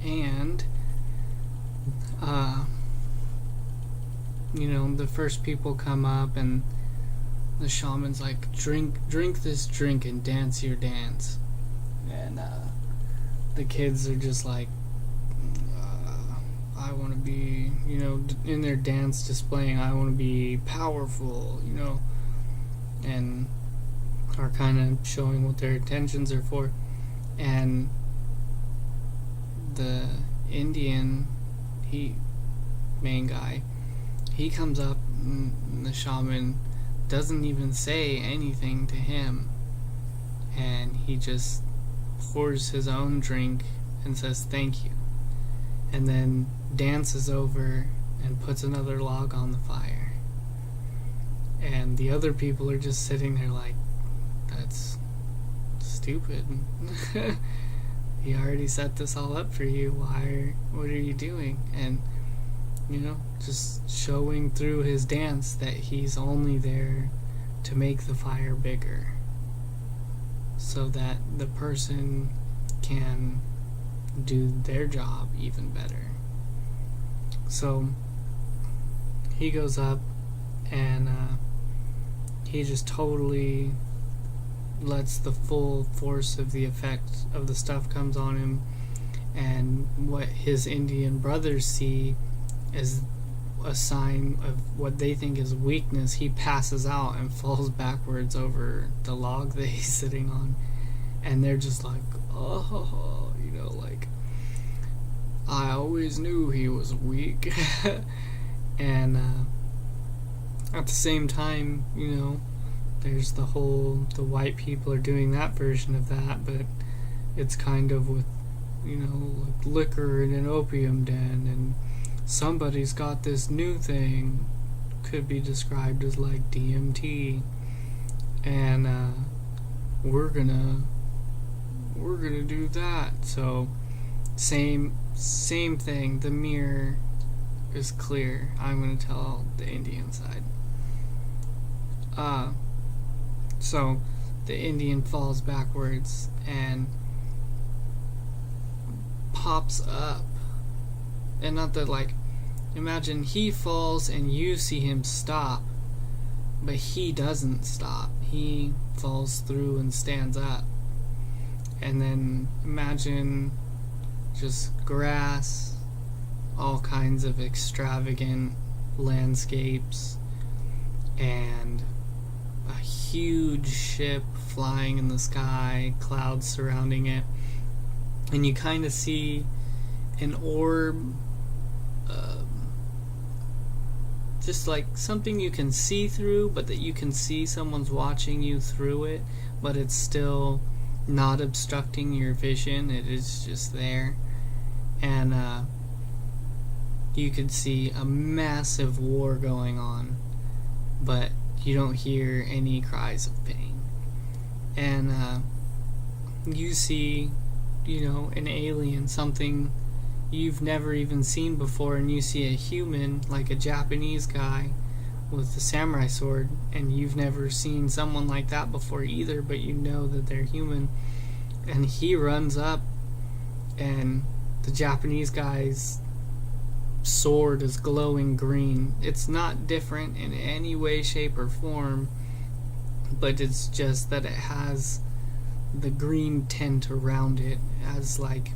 And the first people come up, and the shaman's like, drink this drink and dance your dance. And the kids are just like, I want to be, in their dance displaying, I want to be powerful, and are kind of showing what their intentions are for. And the Indian, main guy, he comes up, and the shaman doesn't even say anything to him, and he just pours his own drink and says thank you, and then dances over and puts another log on the fire. And the other people are just sitting there like, that's stupid. He already set this all up for you. What are you doing? And just showing through his dance that he's only there to make the fire bigger, so that the person can do their job even better. So he goes up, and he just totally lets the full force of the effect of the stuff comes on him, and what his Indian brothers see as a sign of what they think is weakness, he passes out and falls backwards over the log that he's sitting on. And they're just like, oh, like, I always knew he was weak. And at the same time, there's the white people are doing that version of that, but it's kind of with, like liquor in an opium den, and somebody's got this new thing, could be described as like DMT, and we're gonna do that. So same thing. The mirror is clear. I'm gonna tell the Indian side. So the Indian falls backwards and pops up. And not that, like, imagine he falls and you see him stop, but he doesn't stop. He falls through and stands up. And then imagine just grass, all kinds of extravagant landscapes, and a huge ship flying in the sky, clouds surrounding it. And you kind of see an orb, just like something you can see through, but that you can see someone's watching you through it, but it's still not obstructing your vision. It is just there. And you could see a massive war going on, but you don't hear any cries of pain. And you see, an alien, something you've never even seen before, and you see a human, like a Japanese guy with a samurai sword, and you've never seen someone like that before either, but you know that they're human. And he runs up, and the Japanese guy's sword is glowing green. It's not different in any way, shape, or form, but it's just that it has the green tint around it as like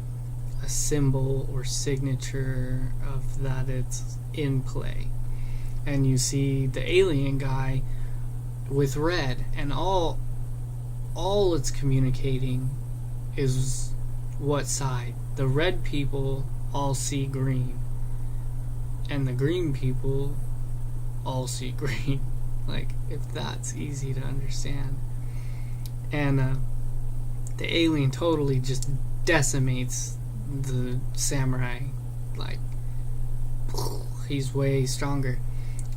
a symbol or signature of that it's in play. And you see the alien guy with red, and all it's communicating is what side. The red people all see green, and the green people all see green. Like, if that's easy to understand. And the alien totally just decimates the samurai. Like, he's way stronger.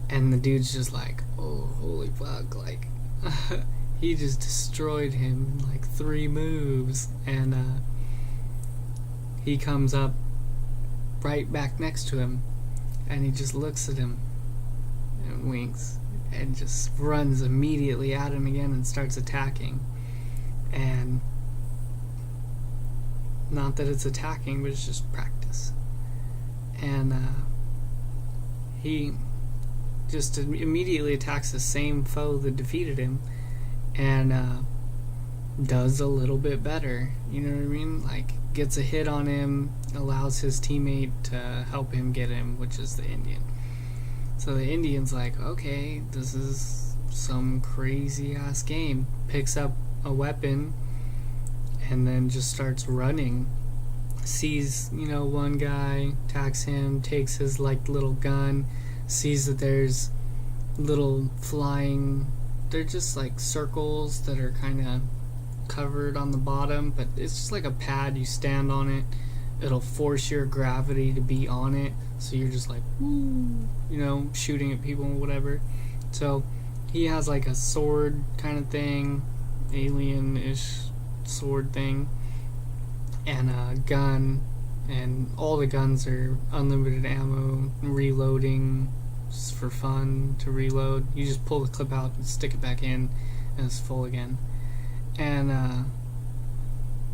And the dude's just like, oh, holy fuck. Like, he just destroyed him in like 3 moves. And he comes up right back next to him, and he just looks at him and winks and just runs immediately at him again and starts attacking. And Not that it's attacking, but it's just practice. And he just immediately attacks the same foe that defeated him, and does a little bit better. You know what I mean? Like, gets a hit on him, allows his teammate to help him get him, which is the Indian. So the Indian's like, okay, this is some crazy ass game. Picks up a weapon and then just starts running. Sees, one guy, attacks him, takes his like little gun, sees that there's little flying, they're just like circles that are kind of covered on the bottom, but it's just like a pad. You stand on it, it'll force your gravity to be on it, so you're just like, woo, shooting at people and whatever. So he has like a sword kind of thing, alien-ish sword thing, and a gun, and all the guns are unlimited ammo, reloading just for fun to reload. You just pull the clip out and stick it back in, and it's full again. And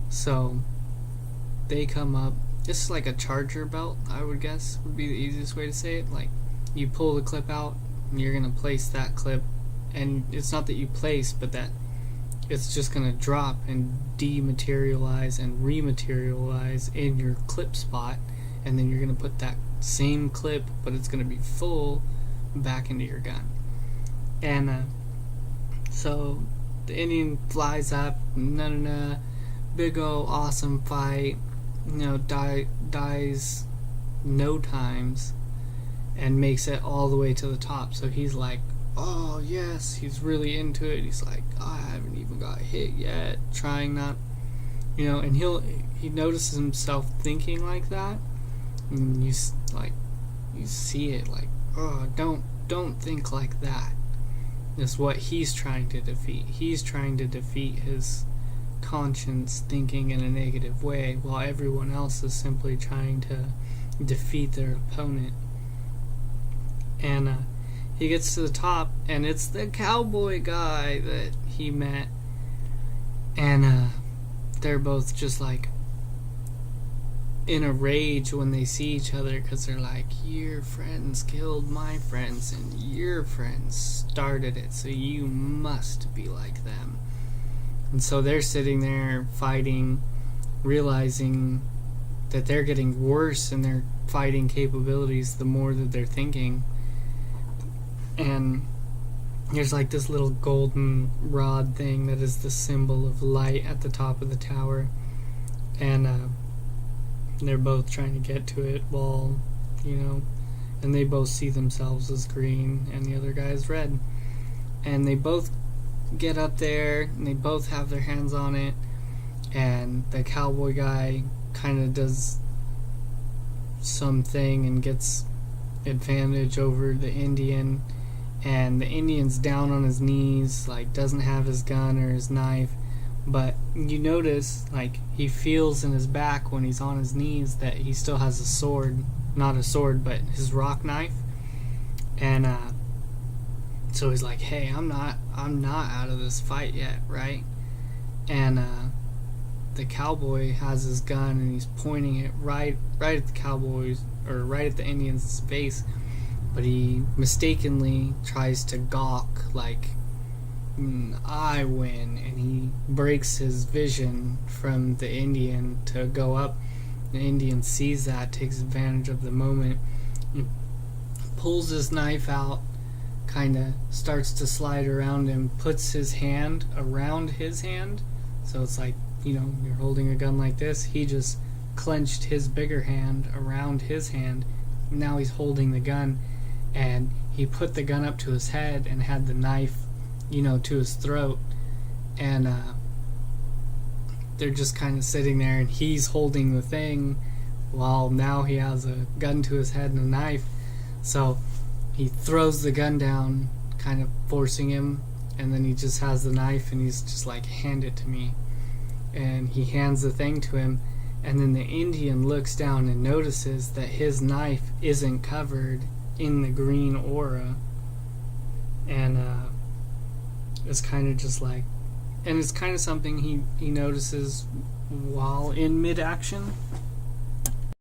so they come up. This is like a charger belt, I would guess would be the easiest way to say it. Like, you pull the clip out and you're gonna place that clip, and it's not that you place, but that it's just gonna drop and dematerialize and rematerialize in your clip spot, and then you're gonna put that same clip, but it's gonna be full, back into your gun. And so the Indian flies up, big ol' awesome fight, dies no times, and makes it all the way to the top. So he's like, oh yes, he's really into it. He's like, I haven't even got hit yet, trying not, and he notices himself thinking like that, and you see it like, oh, don't think like that. Is what he's trying to defeat. He's trying to defeat his conscience thinking in a negative way, while everyone else is simply trying to defeat their opponent. And he gets to the top, and it's the cowboy guy that he met, and they're both just like in a rage when they see each other, because they're like, your friends killed my friends and your friends started it, so you must be like them. And so they're sitting there fighting, realizing that they're getting worse in their fighting capabilities the more that they're thinking. And there's like this little golden rod thing that is the symbol of light at the top of the tower, and they're both trying to get to it while, and they both see themselves as green and the other guy is red. And they both get up there and they both have their hands on it, and the cowboy guy kind of does something and gets advantage over the Indian, and the Indian's down on his knees, like doesn't have his gun or his knife. But you notice, like, he feels in his back when he's on his knees that he still has a sword. Not a sword, but his rock knife. And so he's like, hey, I'm not out of this fight yet, right? And the cowboy has his gun and he's pointing it right at the cowboy's, or right at the Indian's face. But he mistakenly tries to gawk, like, I win, and he breaks his vision from the Indian to go up. The Indian sees that, takes advantage of the moment, pulls his knife out, kind of starts to slide around him, puts his hand around his hand, so it's like, you're holding a gun like this. He just clenched his bigger hand around his hand. Now he's holding the gun, and he put the gun up to his head and had the knife to his throat, and they're just kind of sitting there, and he's holding the thing while now he has a gun to his head and a knife. So he throws the gun down, kind of forcing him, and then he just has the knife and he's just like, hand it to me. And he hands the thing to him, and then the Indian looks down and notices that his knife isn't covered in the green aura, and it's kind of just like, and it's kind of something he notices while in mid-action.